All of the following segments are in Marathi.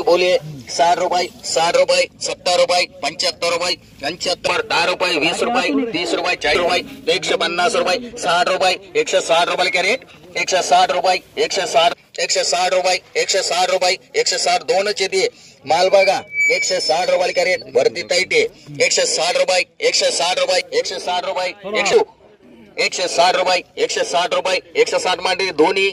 बोले 60 रुपये 70 रुपये 75 रुपये 75 10 रुपये 20 रुपये 30 रुपये 40 रुपये 150 रुपये 60 रुपये 160 रुपये क्या रेट 160 रुपये 160 रुपये 160 रुपये 160 दोनों दिए माल बघा 160 रुपये क्या रेट वरती ताईटे 160 रुपये 160 रुपये 160 रुपये 160 रुपये 160 रुपये 160 मांडे दोन्ही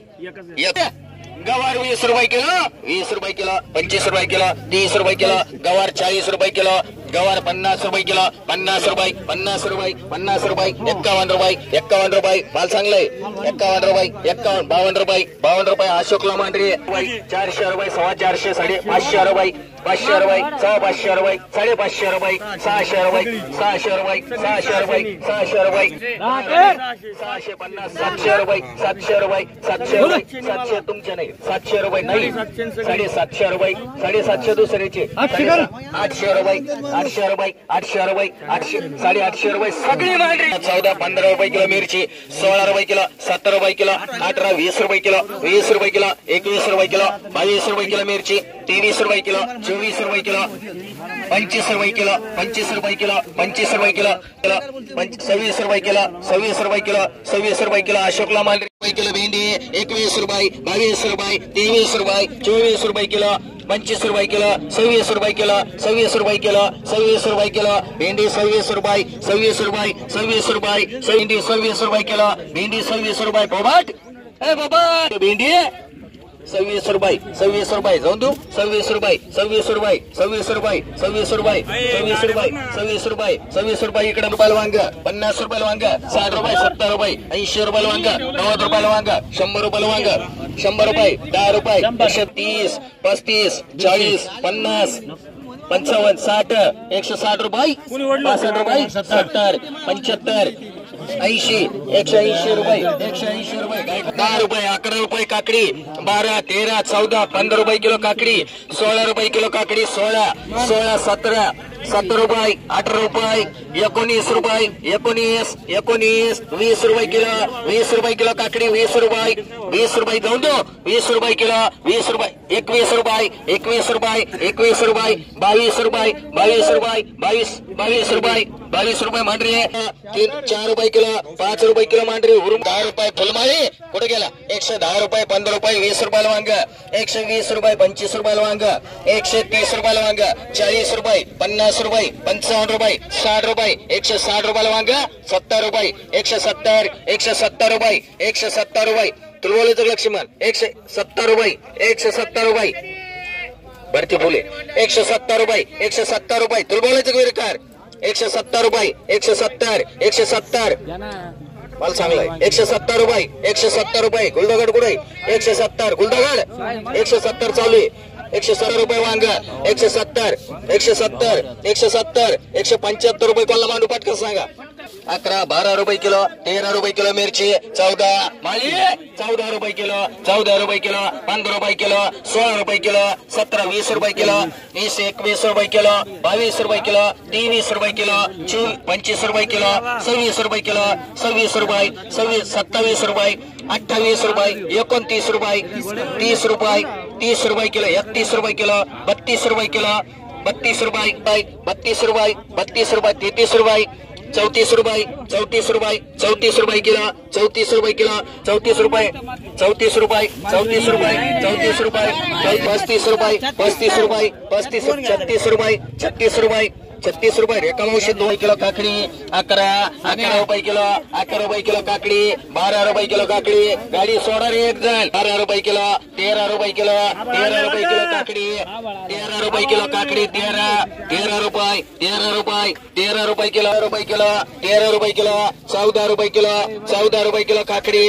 गवार 20 रुपये किलो 20 रुपये किलो 25 रुपये किलो 30 रुपये किलो गवार 40 रुपये किलो गवार 50 रुपये किलो 50 रुपये 50 रुपये 50 रुपये 51 रुपये 51 रुपये माल चांगलाय 51 रुपये 52 रुपये 52 रुपये अशोकला मांडरे 400 रुपये 450 550 रुपये 500 रुपये 550 रुपये 550 रुपये 600 रुपये 600 रुपये 600 रुपये 600 रुपये 650 700 रुपये 700 रुपये 700 रुपये 700 तुमचे नाही 700 रुपये नाही 750 रुपये 750 दुसऱ्याचे 800 रुपये 800 रुपये 800 रुपये 800 रुपये सगळी मांडरी 14 15 रुपये किलो मिरची 16 रुपये किलो 17 रुपये किलो 18 20 रुपये किलो 20 रुपये किलो 21 रुपये किलो 22 रुपये किलो मिरची 23 रुपये किलो 24 रुपये किलो 25 रुपये किलो 25 रुपये किलो 25 रुपये किलो 26 रुपये किलो 26 रुपये किलो 26 रुपये किलो अशोकला माल रुपये किलो भेंडी 21 रुपये 22 रुपये 23 रुपये 24 रुपये किलो 25 रुपये किलो 26 रुपये किलो 26 रुपये किलो 26 रुपये किलो भेंडी 26 रुपये 26 रुपये 26 रुपये भेंडी 26 रुपये किलो भेंडी 26 रुपये बोबाट ए बाबा भेंडी 26 रुपये 26 रुपये जाऊन तू 26 रुपये 26 रुपये 26 रुपये 26 रुपये 26 रुपये 26 रुपये 26 रुपये इकडे रुपयाला वांग 50 रुपयाला वांग 60 रुपये 70 रुपये 80 रुपयाला वांग 90 रुपयाला वांग 100 रुपयाला वांग 100 रुपये 10 रुपये 130 35 40 50 55 60 160 रुपये 65 रुपये 70 75 80 180 रुपये 180 रुपये 10 रुपये 11 रुपये काकडी 12 13 14 15 रुपये किलो काकडी 16 रुपये किलो काकडी 16 17 17 रुपये 18 रुपये 19 रुपये 19 20 रुपये किलो 20 रुपये किलो काकडी 20 रुपये जाऊन दो 20 रुपये किलो 20 रुपये 21 रुपये 21 रुपये 21 रुपये 22 रुपये 22 रुपये 22 रुपये 22 रुपये मांडरी 4 रुपये किलो 5 रुपये किलो मांडरी 10 रुपये फुलमाळी कुठे गेला 110 रुपये 15 रुपये 20 रुपयाला वांग 120 रुपये 25 रुपयाला वांग 130 रुपयाला वांग 40 रुपये 50 रुपये 55 रुपये 60 रुपये 160 रुपयाला वांग 70 रुपये 170 रुपये 170 रुपये तुलवलेचं लक्ष्मण 170 रुपये 170 रुपये भरती फुले 170 रुपये 170 रुपये तुलवलेचं विरकार 170 रुपये 170 माल चांगलाय 170 रुपये 170 रुपये गुलदगड कुठे 170 गुलदगड 170 चालू आहे 170 रुपये वांग 170 175 रुपये कोल्हा मांडू पटकन सांगा 11 12 रुपये किलो 13 रुपये किलो मिरची 14 माळी 14 रुपये किलो 14 रुपये किलो 15 रुपये किलो 16 रुपये किलो 17 20 रुपये किलो 20 21 रुपये किलो 22 रुपये किलो 23 रुपये किलो 25 रुपये किलो 26 रुपये किलो 26 रुपये 27 रुपये 28 रुपये 29 रुपये 30 रुपये 30 रुपये किलो 31 रुपये किलो 32 रुपये किलो 32 रुपये 32 रुपये 32 रुपये 33 रुपये 34 रुपये 34 रुपये 34 रुपये किलो 34 रुपये किलो 34 रुपये 34 रुपये 34 रुपये 34 रुपये 35 रुपये 35 रुपये 36 रुपये 36 रुपये 36 रुपये रेखांशी 2 किलो काकडी 11 रुपये किलो 11 रुपये किलो काकडी 12 रुपये किलो काकडी गाडी सोडा रे एक जण 12 रुपये किलो 13 रुपये किलो 13 रुपये किलो काकडी 13 रुपये किलो काकडी 13 रुपये 13 रुपये किलो 13 रुपये किलो 14 रुपये किलो 14 रुपये किलो काकडी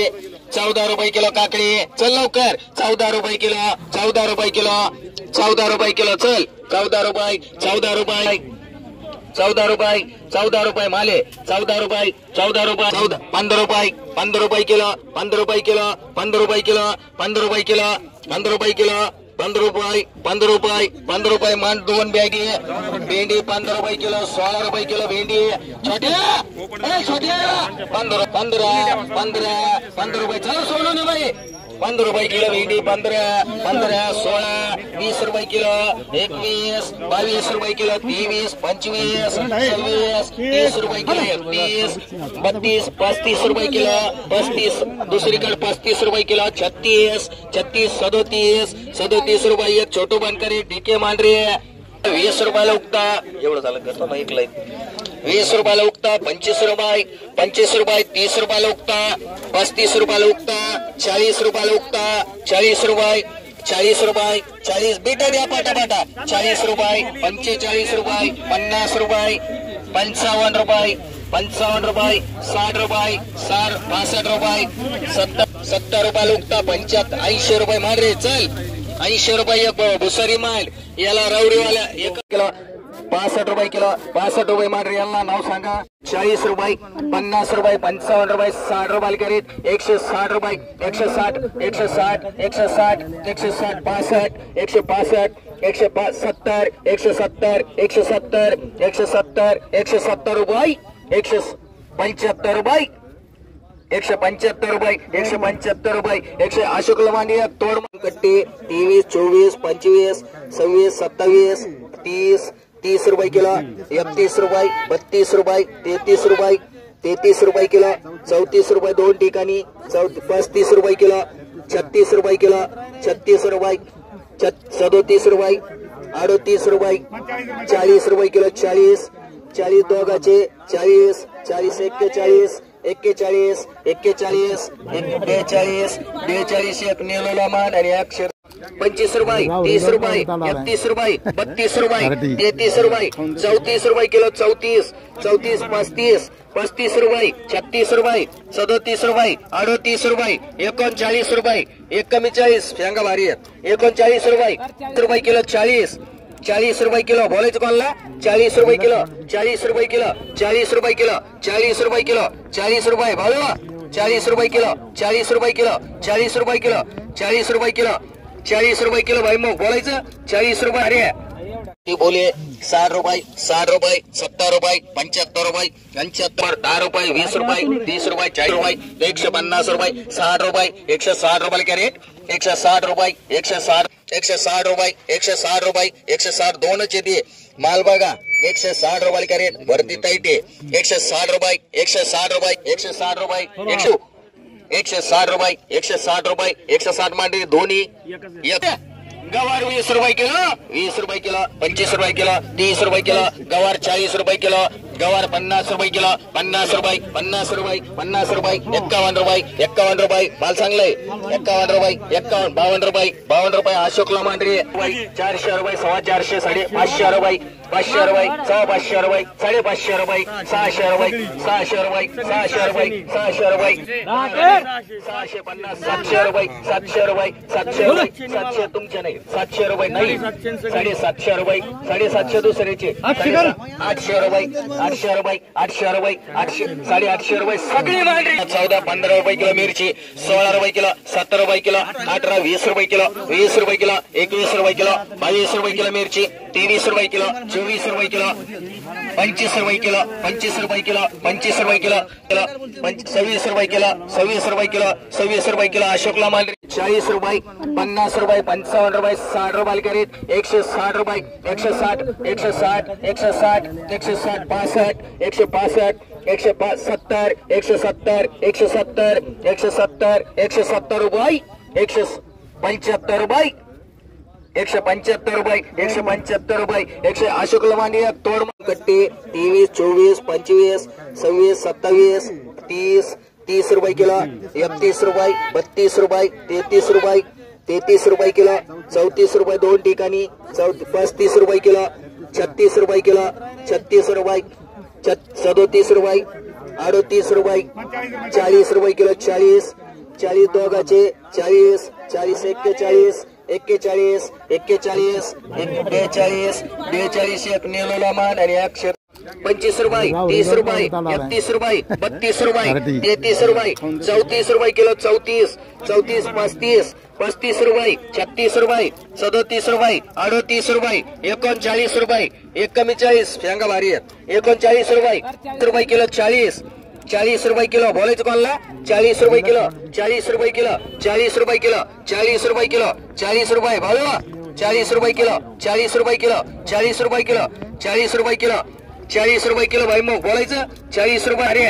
14 रुपये किलो काकडी चल लवकर 14 रुपये किलो 14 रुपये किलो 14 रुपये किलो चल 14 रुपये 14 रुपये 14 रुपये माले 14 रुपये 14 रुपये 15 रुपये 15 रुपये किलो 15 रुपये किलो 15 रुपये किलो 15 रुपये किलो 15 रुपये किलो पंधरा रुपये मान 2 बॅगी भेंडी 15 रुपये किलो 16 रुपये किलो भेंडी छोट्या 15 रुपये चला सोडून भाई 15 रुपये किलो भेंडी 15 16 20 रुपये किलो 21 22 रुपये किलो 23 25 26 30 रुपये किलो 31 32 35 रुपये किलो 35 दुसरीकडे 35 रुपये किलो 36 37 रुपये एक छोटू बनकरी डीके मांडरे 20 रुपयाला उगता एवढं झालं करतो ना 20 रुपयाला उगता 25 रुपये 30 रुपयाला उगता 35 रुपयाला उगता 40 रुपयाला उगता 40 रुपये 40 बेटा द्या पाटा 40 रुपये 45 रुपये 50 रुपये 55 रुपये 60 रुपये 65 रुपये 70 रुपयाला उगता 80 रुपये मारे चल 80 रुपये एक भुसारी माल याला रवडीवाल्या 1 किलो 65 रुपये किलो 65 रुपये मारे याला नाव सांगा 40 रुपये 50 रुपये 55 रुपये 60 रुपये करीत 160 रुपये 160 160 160 160 65 165 170 170 170 170 170 रुपये 175 रुपये 175 रुपये 175 रुपये 100 अशोक लमानिया तोड कट्टी 23 24 25 26 27 30 रुपये किलो 31 रुपये 32 रुपये 33 रुपये किलो 34 रुपये 2 ठिकाणी 35 रुपये किलो 36 रुपये किलो 36 रुपये 37 रुपये 38 रुपये 40 रुपये किलो 40 दोघाचे 40 41 41 एक नेलोला मान आणि अक्षर 25 रुपये 30 रुपये 31 रुपये 32 रुपये 33 रुपये 34 रुपये किलो 34 35 रुपये 36 रुपये 37 रुपये 38 रुपये 39 रुपये 41 शेंगा भारी आहेत 39 रुपये किलो 40 रुपये किलो बोलायचं कोणाला 40 रुपये किलो 40 रुपये किलो 40 रुपये किलो 40 रुपये किलो 40 रुपये भाऊ 40 रुपये किलो 40 रुपये किलो 40 रुपये किलो 40 रुपये किलो 40 रुपये किलो भाई मग बोलायचं 40 रुपये अरे ती बोले 60 रुपये 70 रुपये 75 रुपये 75 10 रुपये 20 रुपये 30 रुपये 40 रुपये 150 रुपये 60 रुपये 160 रुपये क्या रेट 160 रुपये 160 रुपये 160 रुपये 160 दोनच येते माल बघा 160 रुपये क्या रेट भरती टाईट आहे 160 रुपये 160 रुपये 160 रुपये 160 रुपये 160 रुपये 160 मांडरी दोन्ही गवार 20 रुपये किलो 20 रुपये किलो 25 रुपये किलो 30 रुपये किलो गवार 40 रुपये किलो गवार 50 रुपये किलो 50 रुपये 50 रुपये 50 रुपये 51 रुपये माल चांगलाय 51 रुपये 52 रुपये अशोकला मांडरी 400 रुपये 450 550 रुपये 500 रुपये 550 रुपये 550 रुपये 600 रुपये 600 रुपये 600 रुपये 600 रुपये 650 700 रुपये 700 रुपये 700 तुमचे नाही 700 रुपये नाही 750 रुपये 750 दुसऱ्याचे 800 रुपये 800 रुपये 800 रुपये 800 रुपये सगळी मांडरी 14 15 रुपये किलो मिरची 16 रुपये किलो 17 रुपये किलो 18 20 रुपये किलो 20 रुपये किलो 21 रुपये किलो 22 रुपये किलो मिरची 23 रुपये किलो 24 रुपये किलो 25 रुपये किलो 25 रुपये किलो 25 रुपये किलो 26 रुपये किलो 26 रुपये किलो 26 रुपये किलो अशोकला मांडरी 40 रुपये 50 रुपये 55 रुपये 60 रुपये करीत 160 रुपये 160 160 160 160 65 165 170 170 रुपये 175 रुपये 175 रुपये 175 रुपये 100 अशोक लमानिया तोड कट्टी 23 24 25 26 27 30 रुपये किलो 31 रुपये 32 रुपये 33 रुपये किलो 34 रुपये 2 ठिकाणी 35 रुपये किलो 36 रुपये किलो 36 रुपये 37 रुपये 38 रुपये 40 रुपये किलो 40 दोघाचे 40 41 41 एक नेलोला मान आणि अक्षर 25 रुपये 30 रुपये 31 रुपये 32 रुपये 33 रुपये 34 रुपये किलो 34 34 35 35 रुपये 36 रुपये 37 रुपये 38 रुपये 39 रुपये 41 शेंगा भारी आहेत 39 रुपये किलो 40 रुपये किलो बोलायचं कोणाला 40 रुपये किलो 40 रुपये किलो 40 रुपये किलो 40 रुपये किलो 40 रुपये भाऊ 40 रुपये किलो 40 रुपये किलो 40 रुपये किलो 40 रुपये किलो 40 रुपये किलो भाई मग बोलायचं 40 रुपये अरे